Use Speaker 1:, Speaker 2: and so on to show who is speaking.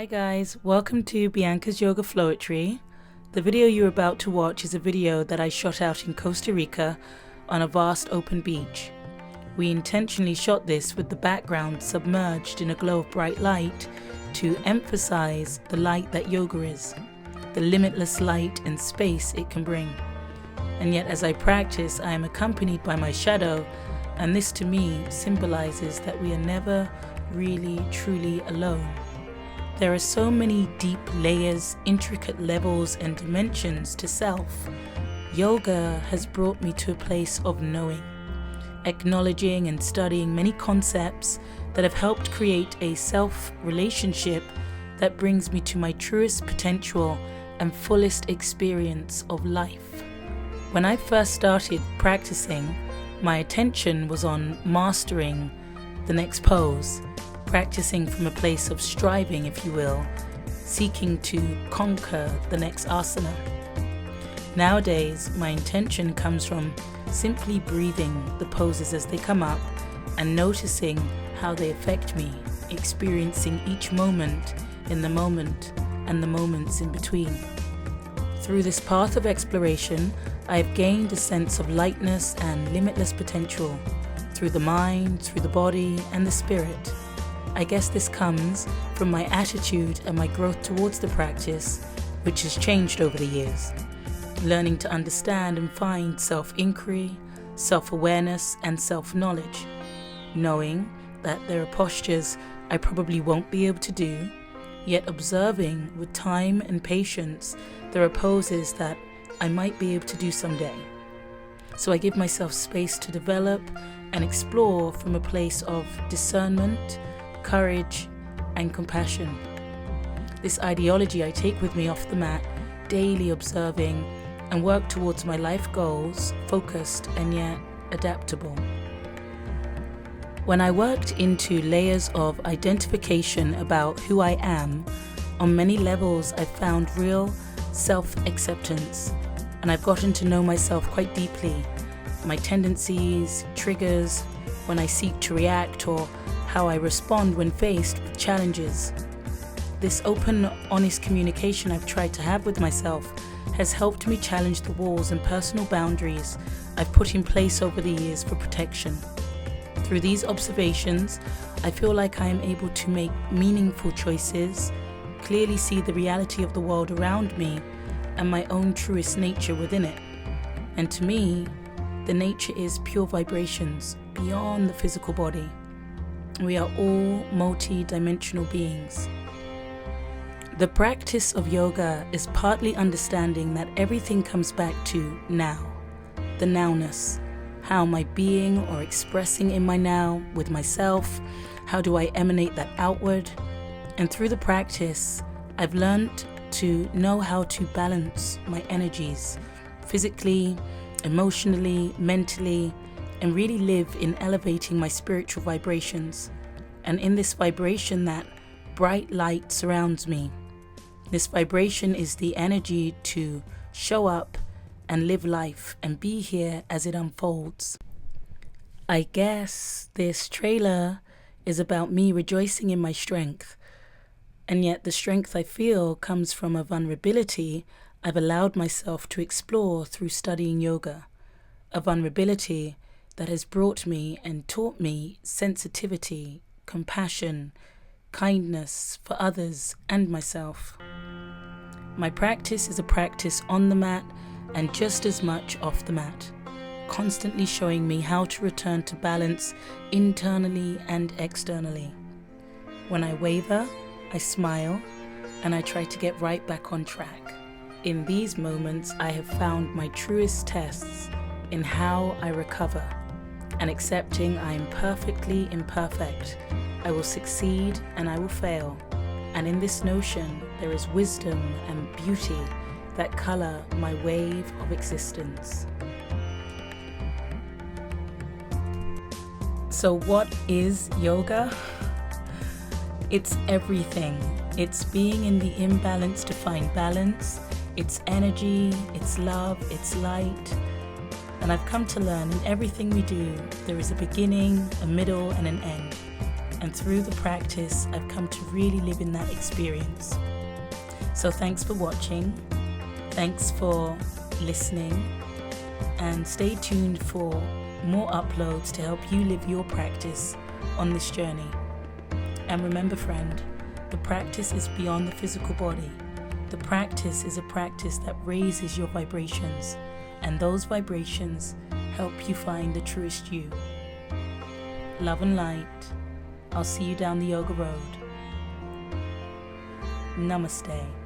Speaker 1: Hi guys, welcome to Bianca's Yoga Floetry. The video you're about to watch is a video that I shot out in Costa Rica on a vast open beach. We intentionally shot this with the background submerged in a glow of bright light to emphasize the light that yoga is, the limitless light and space it can bring. And yet as I practice, I am accompanied by my shadow, and this to me symbolizes that we are never really truly alone. There are so many deep layers, intricate levels and dimensions to self. Yoga has brought me to a place of knowing, acknowledging and studying many concepts that have helped create a self-relationship that brings me to my truest potential and fullest experience of life. When I first started practicing, my attention was on mastering the next pose, practicing from a place of striving, if you will, seeking to conquer the next asana. Nowadays, my intention comes from simply breathing the poses as they come up and noticing how they affect me, experiencing each moment in the moment and the moments in between. Through this path of exploration, I have gained a sense of lightness and limitless potential through the mind, through the body, and the spirit. I guess this comes from my attitude and my growth towards the practice, which has changed over the years. Learning to understand and find self-inquiry, self-awareness, and self-knowledge. Knowing that there are postures I probably won't be able to do, yet observing with time and patience there are poses that I might be able to do someday. So I give myself space to develop and explore from a place of discernment, courage, and compassion. This ideology I take with me off the mat, daily observing and work towards my life goals, focused and yet adaptable. When I worked into layers of identification about who I am, on many levels I found real self-acceptance, and I've gotten to know myself quite deeply, my tendencies, triggers, when I seek to react, or how I respond when faced with challenges. This open, honest communication I've tried to have with myself has helped me challenge the walls and personal boundaries I've put in place over the years for protection. Through these observations, I feel like I am able to make meaningful choices, clearly see the reality of the world around me and my own truest nature within it. And to me, the nature is pure vibrations beyond the physical body. We are all multi-dimensional beings. The practice of yoga is partly understanding that everything comes back to now, the nowness. How am I being or expressing in my now with myself? How do I emanate that outward? And through the practice, I've learned to know how to balance my energies, physically, emotionally, mentally, and really live in elevating my spiritual vibrations. And in this vibration, that bright light surrounds me. This vibration is the energy to show up and live life and be here as it unfolds. I guess this trailer is about me rejoicing in my strength, and yet the strength I feel comes from a vulnerability I've allowed myself to explore through studying yoga, a vulnerability that has brought me and taught me sensitivity, compassion, kindness for others and myself. My practice is a practice on the mat and just as much off the mat, constantly showing me how to return to balance internally and externally. When I waver, I smile, and I try to get right back on track. In these moments, I have found my truest tests in how I recover, and accepting I am perfectly imperfect. I will succeed and I will fail. And in this notion, there is wisdom and beauty that color my wave of existence. So what is yoga? It's everything. It's being in the imbalance to find balance. It's energy, it's love, it's light. And I've come to learn in everything we do, there is a beginning, a middle, and an end. And through the practice, I've come to really live in that experience. So thanks for watching. Thanks for listening. And stay tuned for more uploads to help you live your practice on this journey. And remember, friend, the practice is beyond the physical body. The practice is a practice that raises your vibrations, and those vibrations help you find the truest you. Love and light. I'll see you down the yoga road. Namaste.